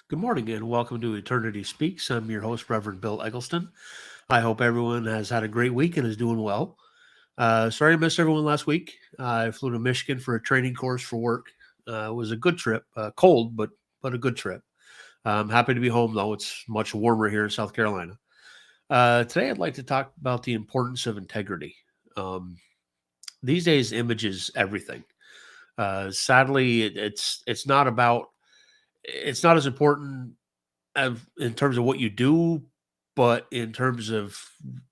Good morning and welcome to Eternity Speaks. I'm your host, Reverend Bill Eggleston. I hope everyone has had a great week and is doing well. Sorry I missed everyone last week. I flew to Michigan for a training course for work. It was a good trip, cold, but a good trip. I'm happy to be home though. It's much warmer here in South Carolina. Today, I'd like to talk about the importance of integrity. Um, these days, image is everything. Sadly, it's not as important in terms of what you do, but in terms of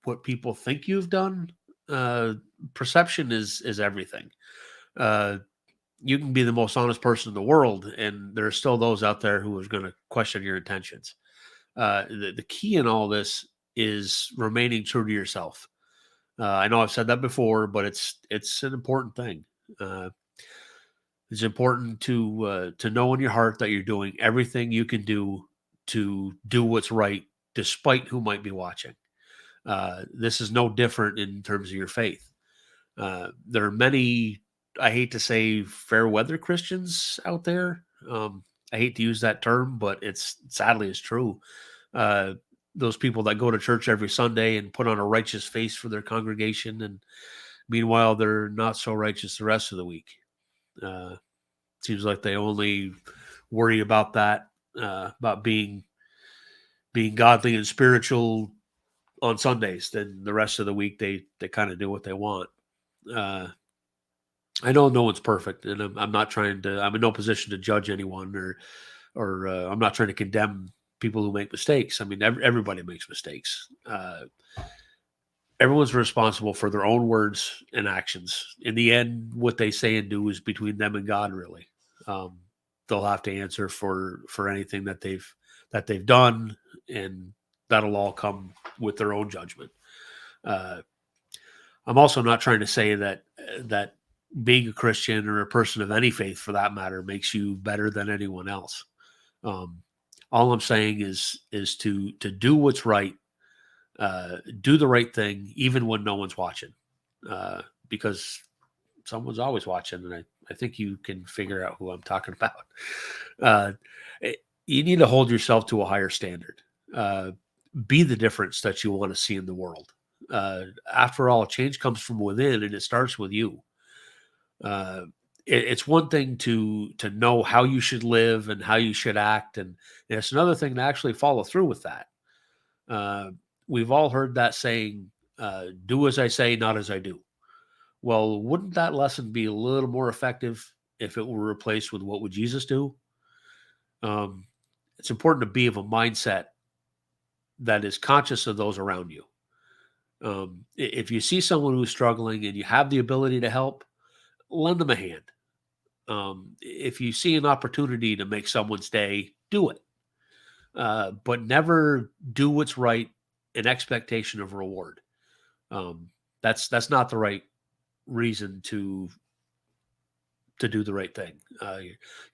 what people think you've done, uh, perception is everything. Uh, you can be the most honest person in the world, and there are still those out there who are going to question your intentions. The key in all this is remaining true to yourself. I know I've said that before, but it's an important thing. Uh, it's important to know in your heart that you're doing everything you can to do what's right, despite who might be watching. This is no different in terms of your faith. There are many, I hate to say, fair weather Christians out there. I hate to use that term, but it's sadly it's true. Uh, those people that go to church every Sunday and put on a righteous face for their congregation, and meanwhile they're not so righteous the rest of the week. Uh, Seems like they only worry about that, about being godly and spiritual on Sundays. Then the rest of the week they kind of do what they want. Uh, I know no one's perfect, and I'm not trying to. I'm in no position to judge anyone, or I'm not trying to condemn people who make mistakes. I mean, everybody makes mistakes. Everyone's responsible for their own words and actions. In the end, what they say and do is between them and God. Really, um, they'll have to answer for anything that they've done, and that'll all come with their own judgment. Uh, I'm also not trying to say that being a Christian or a person of any faith, for that matter, makes you better than anyone else. Um, all I'm saying is to do what's right, do the right thing, even when no one's watching, because someone's always watching, and I think you can figure out who I'm talking about. Uh, you need to hold yourself to a higher standard. Uh, be the difference that you want to see in the world. After all, change comes from within, and it starts with you. Uh, it's one thing to know how you should live and how you should act, and it's another thing to actually follow through with that. Uh, we've all heard that saying, "Do as I say, not as I do." Well, wouldn't that lesson be a little more effective if it were replaced with "What would Jesus do?" Um, it's important to be of a mindset that is conscious of those around you. If you see someone who's struggling and you have the ability to help, lend them a hand. If you see an opportunity to make someone's day, do it. But never do what's right in expectation of reward. Um, that's not the right reason to do the right thing.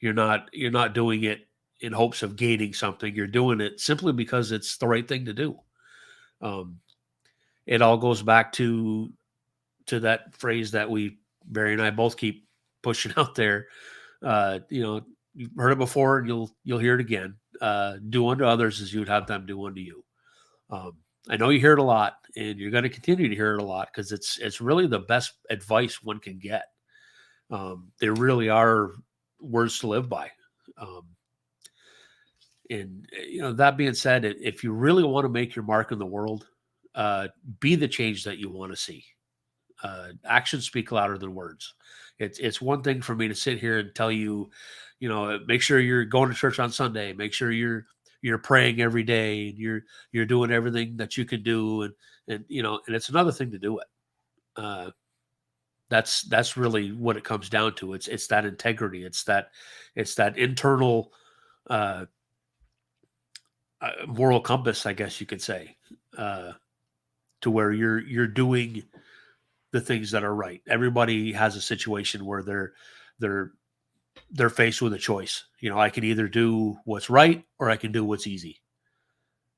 You're not doing it in hopes of gaining something. You're doing it simply because it's the right thing to do. Um, it all goes back to that phrase that we Barry and I both keep pushing out there. You've heard it before, and you'll hear it again. Do unto others as you would have them do unto you. Um, I know you hear it a lot, and you're going to continue to hear it a lot because it's really the best advice one can get. They really are words to live by. Um, and that being said, if you really want to make your mark in the world, be the change that you want to see. Actions speak louder than words. It's one thing for me to sit here and tell you, make sure you're going to church on Sunday. Make sure you're praying every day, and you're doing everything that you can do, and it's another thing to do it. Uh, that's really what it comes down to. It's that integrity. It's that internal uh, moral compass, I guess you could say, uh, to where you're doing the things that are right. Everybody has a situation where they're they're faced with a choice. I can either do what's right or I can do what's easy.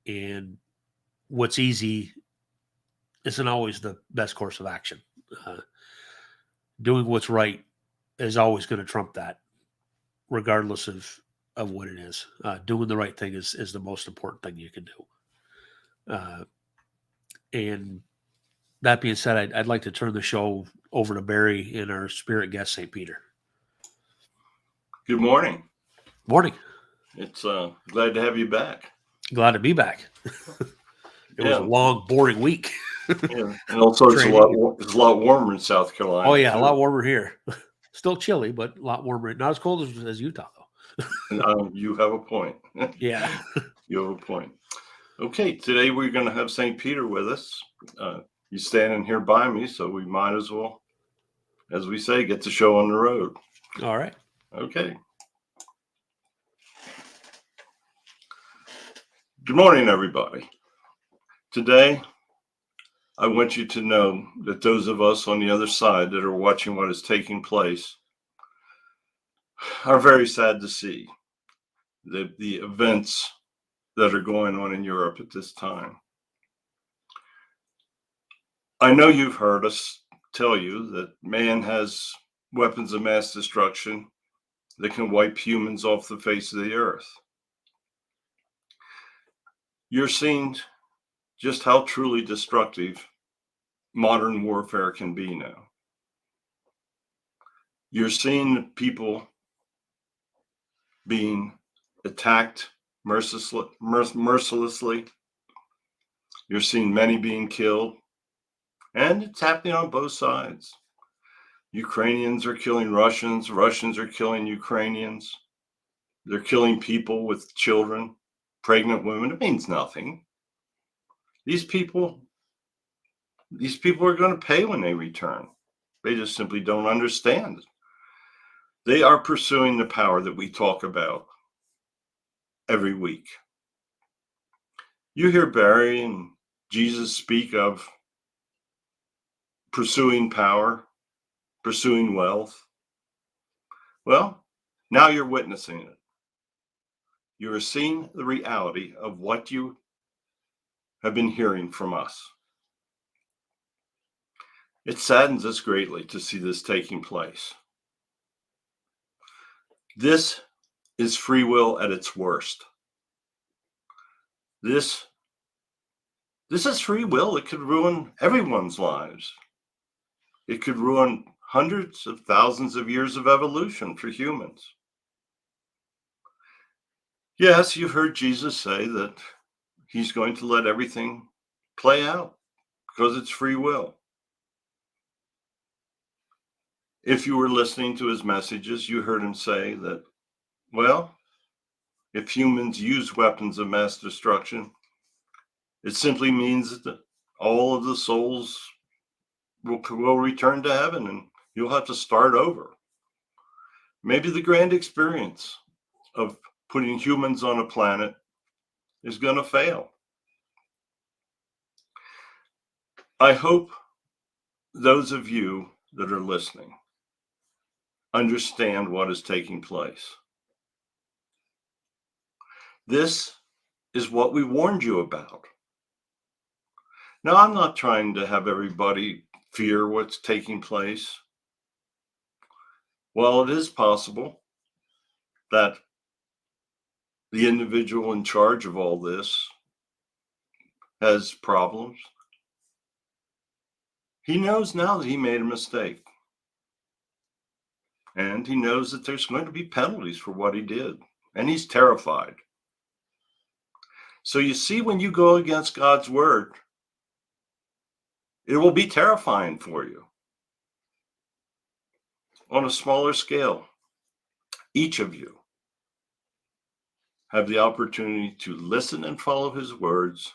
And what's easy isn't always the best course of action. Uh, Doing what's right is always going to trump that, regardless of what it is. Doing the right thing is the most important thing you can do. And that being said, I'd like to turn the show over to Barry and our spirit guest, St. Peter. Good morning. Morning. It's glad to have you back. Glad to be back. It was a long, boring week. Yeah, and also it's a lot warmer in South Carolina. Oh yeah, too. A lot warmer here. Still chilly, but a lot warmer. Not as cold as Utah, though. You have a point. Yeah, you have a point. Okay, today we're going to have St. Peter with us. He's standing here by me, so we might as well, as we say, get the show on the road. All right. Okay. Good morning, everybody. Today, I want you to know that those of us on the other side that are watching what is taking place are very sad to see the events that are going on in Europe at this time. I know you've heard us tell you that man has weapons of mass destruction that can wipe humans off the face of the earth. You're seeing just how truly destructive modern warfare can be now. You're seeing people being attacked mercilessly. You're seeing many being killed, and it's happening on both sides. Ukrainians are killing Russians. Russians are killing Ukrainians. They're killing people with children, pregnant women. It means nothing. These people are going to pay when they return. They just simply don't understand. They are pursuing the power that we talk about every week. You hear Barry and Jesus speak of pursuing power, pursuing wealth. Well, now you're witnessing it. You are seeing the reality of what you have been hearing from us. It saddens us greatly to see this taking place. This is free will at its worst. This is free will. It could ruin everyone's lives. It could ruin hundreds of thousands of years of evolution for humans. Yes, you've heard Jesus say that he's going to let everything play out because it's free will. If you were listening to his messages, you heard him say that, well, if humans use weapons of mass destruction, it simply means that all of the souls will return to heaven and you'll have to start over. Maybe the grand experience of putting humans on a planet is going to fail. I hope those of you that are listening understand what is taking place. This is what we warned you about. Now, I'm not trying to have everybody fear what's taking place. While it is possible that the individual in charge of all this has problems, he knows now that he made a mistake. And he knows that there's going to be penalties for what he did. And he's terrified. So you see, when you go against God's word, it will be terrifying for you. On a smaller scale, each of you have the opportunity to listen and follow his words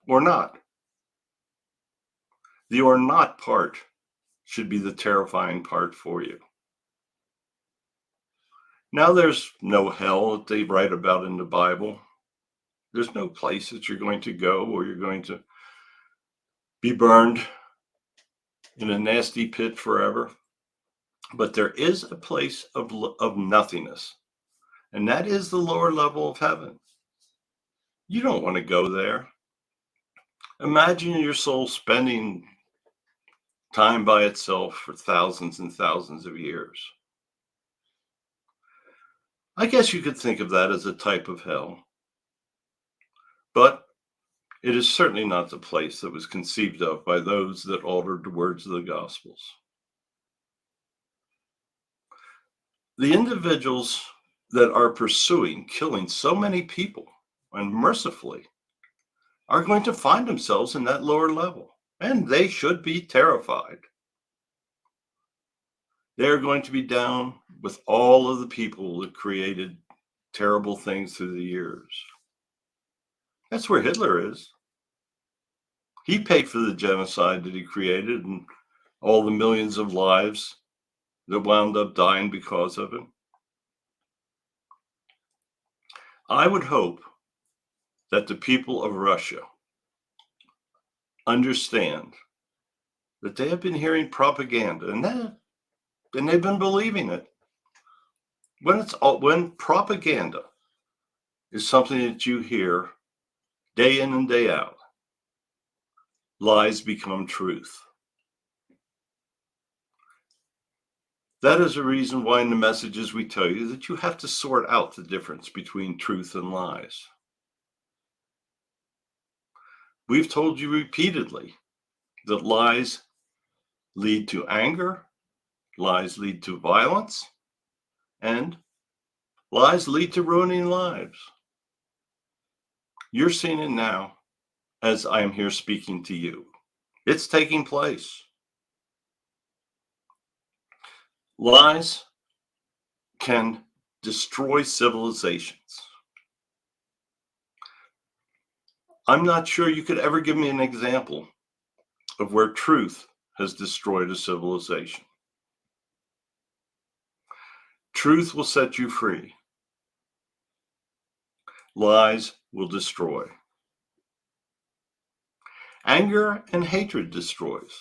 or not. The or not part should be the terrifying part for you. Now, there's no hell that they write about in the Bible. There's no place that you're going to go or you're going to be burned in a nasty pit forever. But there is a place of nothingness, and that is the lower level of heaven. You don't want to go there. Imagine your soul spending time by itself for thousands and thousands of years. I guess you could think of that as a type of hell, but it is certainly not the place that was conceived of by those that altered the words of the Gospels. The individuals that are pursuing killing so many people unmercifully are going to find themselves in that lower level, and they should be terrified. They are going to be down with all of the people that created terrible things through the years. That's where Hitler is. He paid for the genocide that he created and all the millions of lives that wound up dying because of it. I would hope that the people of Russia understand that they have been hearing propaganda and they've been believing it. When propaganda is something that you hear day in and day out, lies become truth. That is a reason why in the messages we tell you that you have to sort out the difference between truth and lies. We've told you repeatedly that lies lead to anger, lies lead to violence, and lies lead to ruining lives. You're seeing it now as I am here speaking to you. It's taking place. Lies can destroy civilizations. I'm not sure you could ever give me an example of where truth has destroyed a civilization. Truth will set you free. Lies will destroy. Anger and hatred destroys.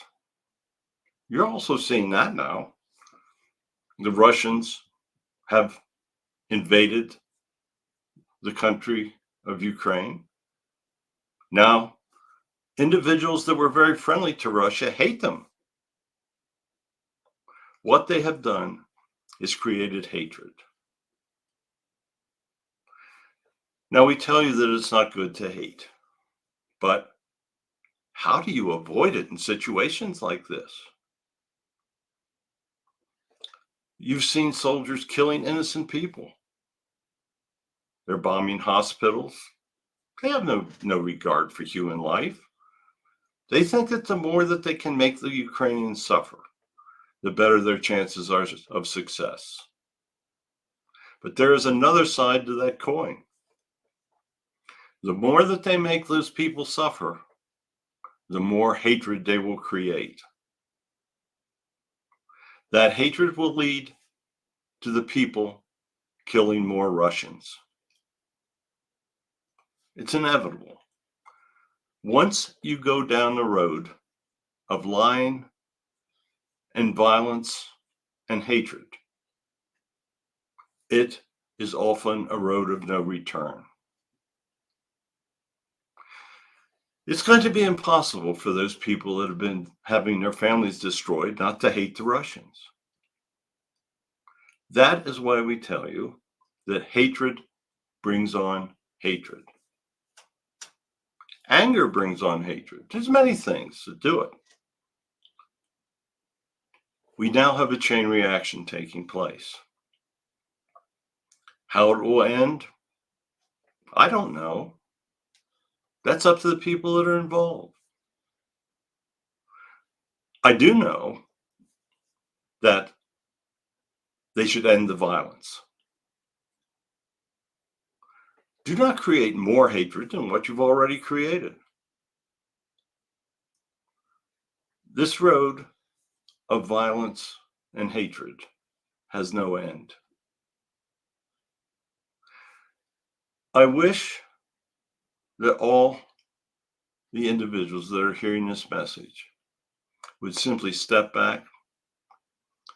You're also seeing that now. The Russians have invaded the country of Ukraine. Now, individuals that were very friendly to Russia hate them. What they have done is created hatred. Now, we tell you that it's not good to hate, but how do you avoid it in situations like this? You've seen soldiers killing innocent people. They're bombing hospitals. They have no regard for human life. They think that the more that they can make the Ukrainians suffer, the better their chances are of success. But there is another side to that coin. The more that they make those people suffer, the more hatred they will create. That hatred will lead to the people killing more Russians. It's inevitable. Once you go down the road of lying and violence and hatred, it is often a road of no return. It's going to be impossible for those people that have been having their families destroyed not to hate the Russians. That is why we tell you that hatred brings on hatred. Anger brings on hatred. There's many things that do it. We now have a chain reaction taking place. How it will end, I don't know. That's up to the people that are involved. I do know that they should end the violence. Do not create more hatred than what you've already created. This road of violence and hatred has no end. I wish that all the individuals that are hearing this message would simply step back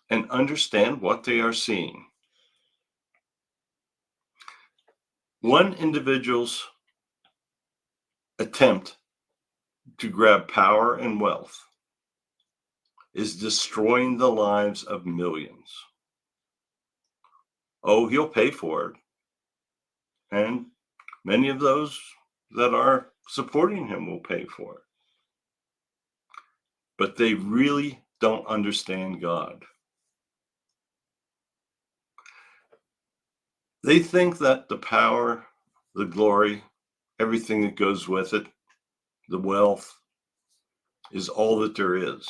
and understand what they are seeing. One individual's attempt to grab power and wealth is destroying the lives of millions. Oh, he'll pay for it. And many of those that are supporting him will pay for it. But they really don't understand God. They think that the power, the glory, everything that goes with it, the wealth, is all that there is.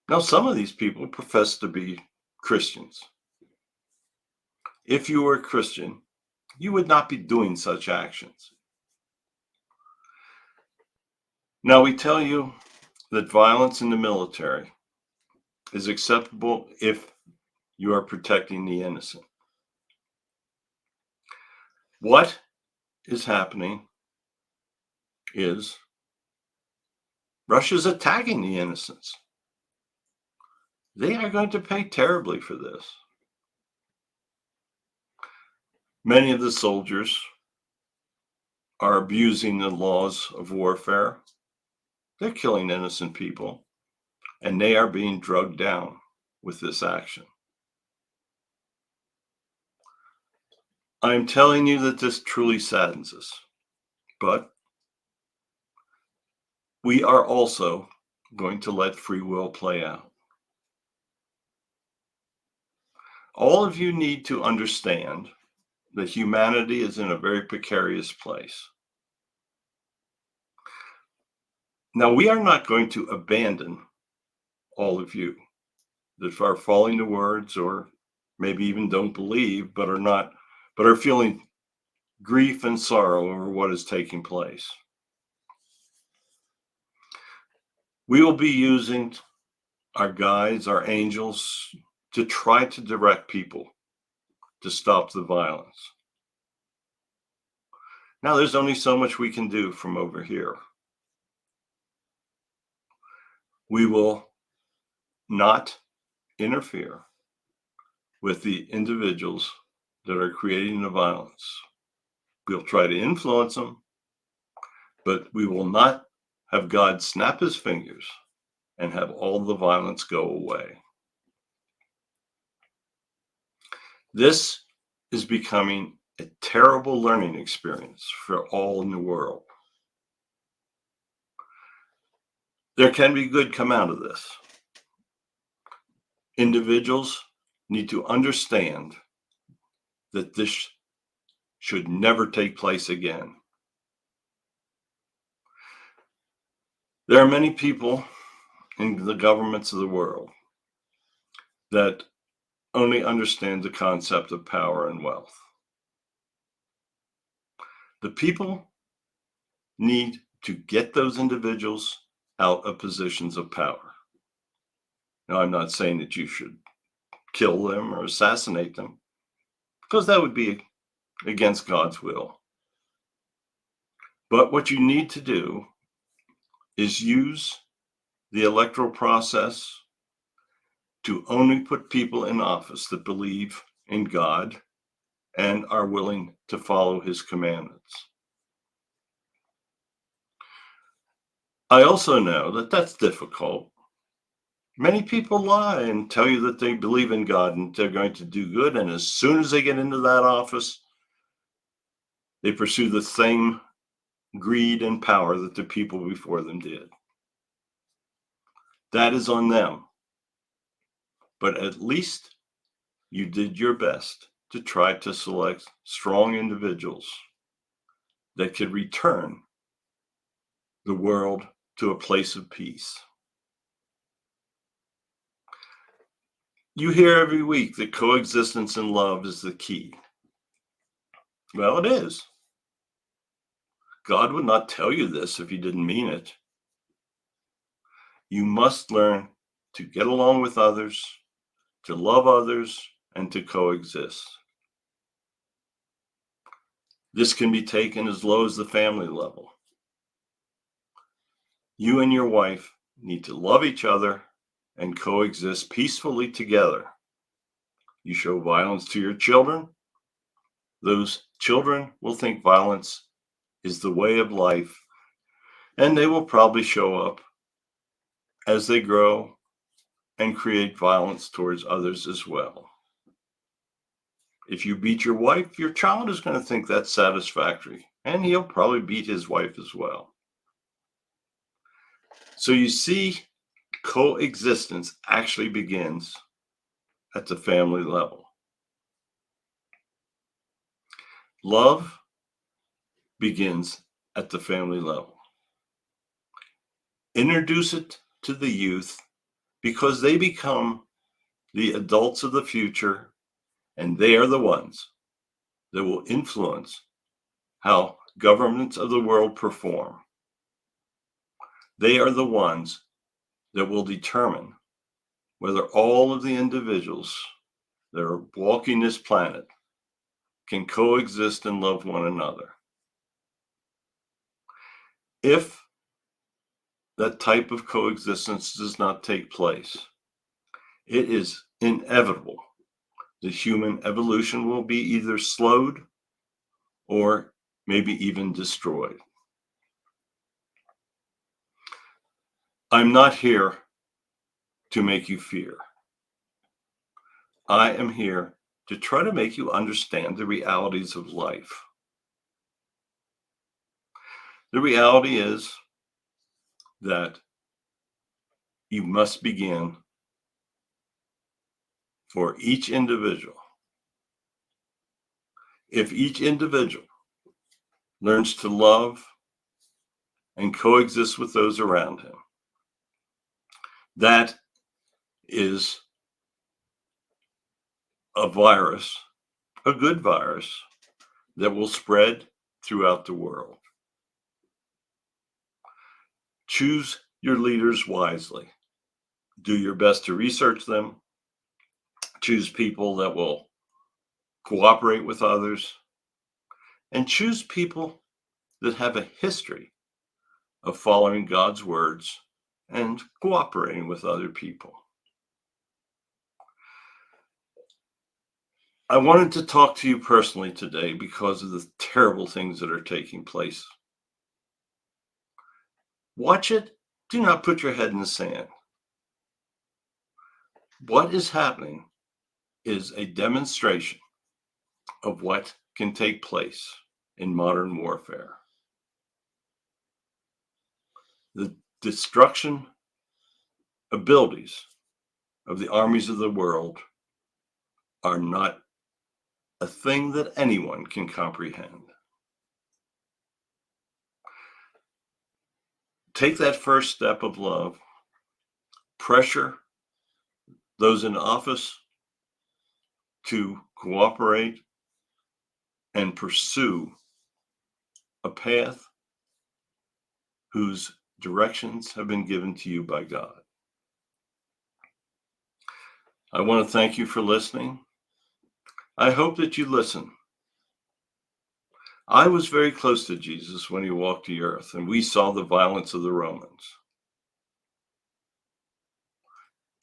Now, some of these people profess to be Christians. If you were a Christian, you would not be doing such actions. Now, we tell you that violence in the military is acceptable if you are protecting the innocent. What is happening is Russia's attacking the innocents. They are going to pay terribly for this. Many of the soldiers are abusing the laws of warfare. They're killing innocent people, and they are being drugged down with this action. I'm telling you that this truly saddens us, but we are also going to let free will play out. All of you need to understand that humanity is in a very precarious place. Now, we are not going to abandon all of you that are following the words or maybe even don't believe, but are feeling grief and sorrow over what is taking place. We will be using our guides, our angels, to try to direct people to stop the violence. Now, there's only so much we can do from over here. We will not interfere with the individuals that are creating the violence. We'll try to influence them, but we will not have God snap his fingers and have all the violence go away. This is becoming a terrible learning experience for all in the world. There can be good come out of this. Individuals need to understand that this should never take place again. There are many people in the governments of the world that only understand the concept of power and wealth. The people need to get those individuals out of positions of power. Now, I'm not saying that you should kill them or assassinate them, because that would be against God's will. But what you need to do is use the electoral process to only put people in office that believe in God and are willing to follow his commandments. I also know that that's difficult. Many people lie and tell you that they believe in God and they're going to do good. And as soon as they get into that office, they pursue the same greed and power that the people before them did. That is on them. But at least you did your best to try to select strong individuals that could return the world to a place of peace. You hear every week that coexistence and love is the key. Well, it is. God would not tell you this if he didn't mean it. You must learn to get along with others, to love others, and to coexist. This can be taken as low as the family level. You and your wife need to love each other and coexist peacefully together. You show violence to your children, those children will think violence is the way of life, and they will probably show up as they grow and create violence towards others as well. If you beat your wife, your child is going to think that's satisfactory, and he'll probably beat his wife as well. So you see, coexistence actually begins at the family level. Love begins at the family level. Introduce it to the youth because they become the adults of the future, and they are the ones that will influence how governments of the world perform. They are the ones that will determine whether all of the individuals that are walking this planet can coexist and love one another. If that type of coexistence does not take place, it is inevitable that human evolution will be either slowed or maybe even destroyed. I'm not here to make you fear. I am here to try to make you understand the realities of life. The reality is that you must begin for each individual. If each individual learns to love and coexist with those around him, that is a virus, a good virus, that will spread throughout the world. Choose your leaders wisely. Do your best to research them. Choose people that will cooperate with others. And choose people that have a history of following God's words and cooperating with other people. I wanted to talk to you personally today because of the terrible things that are taking place. Watch it. Do not put your head in the sand. What is happening is a demonstration of what can take place in modern warfare. The destruction abilities of the armies of the world are not a thing that anyone can comprehend. Take that first step of love, pressure those in office to cooperate and pursue a path whose directions have been given to you by God. I want to thank you for listening. I hope that you listen. I was very close to Jesus when he walked the earth, and we saw the violence of the Romans.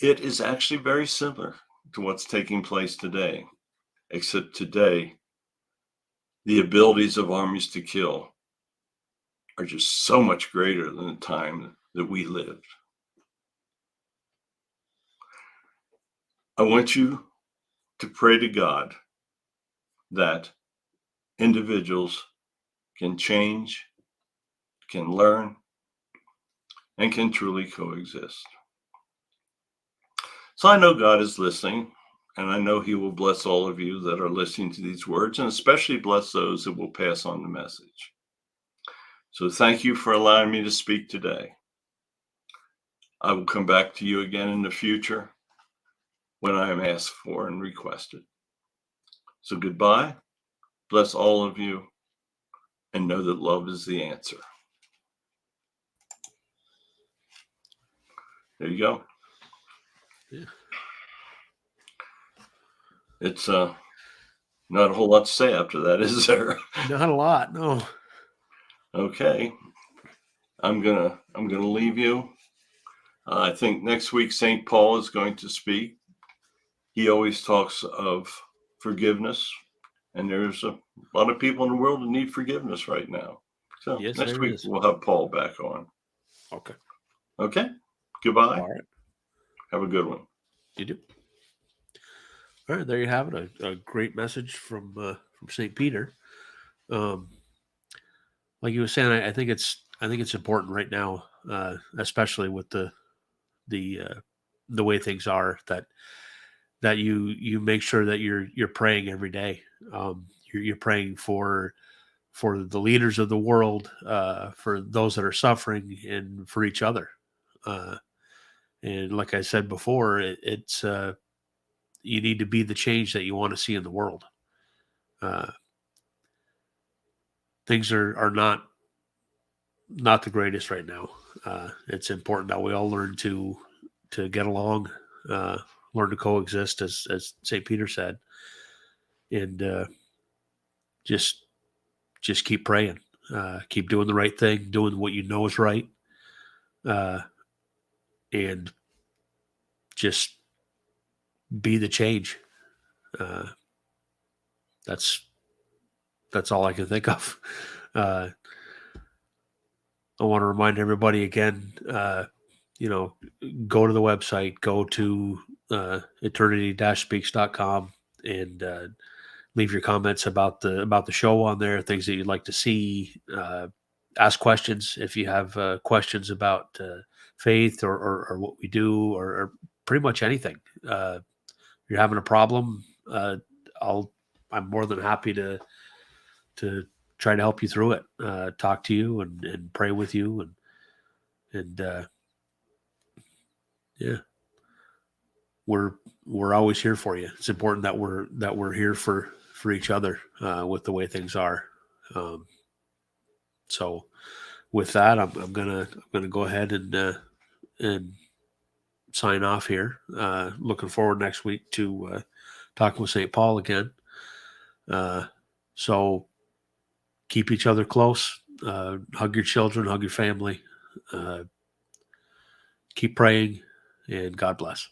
It is actually very similar to what's taking place today, except today, the abilities of armies to kill are just so much greater than the time that we lived. I want you to pray to God that individuals can change, can learn, and can truly coexist. So I know God is listening, and I know he will bless all of you that are listening to these words, and especially bless those that will pass on the message. So thank you for allowing me to speak today. I will come back to you again in the future when I am asked for and requested. So goodbye, bless all of you, and know that love is the answer. There you go. Yeah. It's not a whole lot to say after that, is there? Not a lot, no. Okay. I'm gonna leave you. I think next week St. Paul is going to speak. He always talks of forgiveness, and there's a lot of people in the world that need forgiveness right now. So Yes, next there week is. we'll have Paul back on. Okay. Okay. Goodbye. All right. Have a good one. You do. All right, there you have it. A great message from Saint Peter. Um, like you were saying, I think it's important right now, especially with the way things are, that you make sure that you're praying every day. You're praying for the leaders of the world, for those that are suffering, and for each other. Uh, and like I said before, it's you need to be the change that you want to see in the world. Uh, things are not the greatest right now. It's important that we all learn to get along, uh, learn to coexist, as Saint Peter said, and just just keep praying, keep doing the right thing, doing what you know is right, uh, and just be the change. Uh, that's that's all I can think of. Uh, I want to remind everybody again. You know, go to the website, go to eternity-speaks.com, and leave your comments about the show on there, things that you'd like to see. Ask questions if you have questions about faith or what we do, or pretty much anything. If you're having a problem, I'll I'm more than happy to try to help you through it, talk to you and pray with you, and yeah, we're we're always here for you. It's important that we're here for each other, with the way things are. Um, so with that, I'm gonna go ahead and sign off here. Looking forward next week to talking with St. Paul again. Uh, so keep each other close. Hug your children, hug your family. Uh, keep praying, and God bless.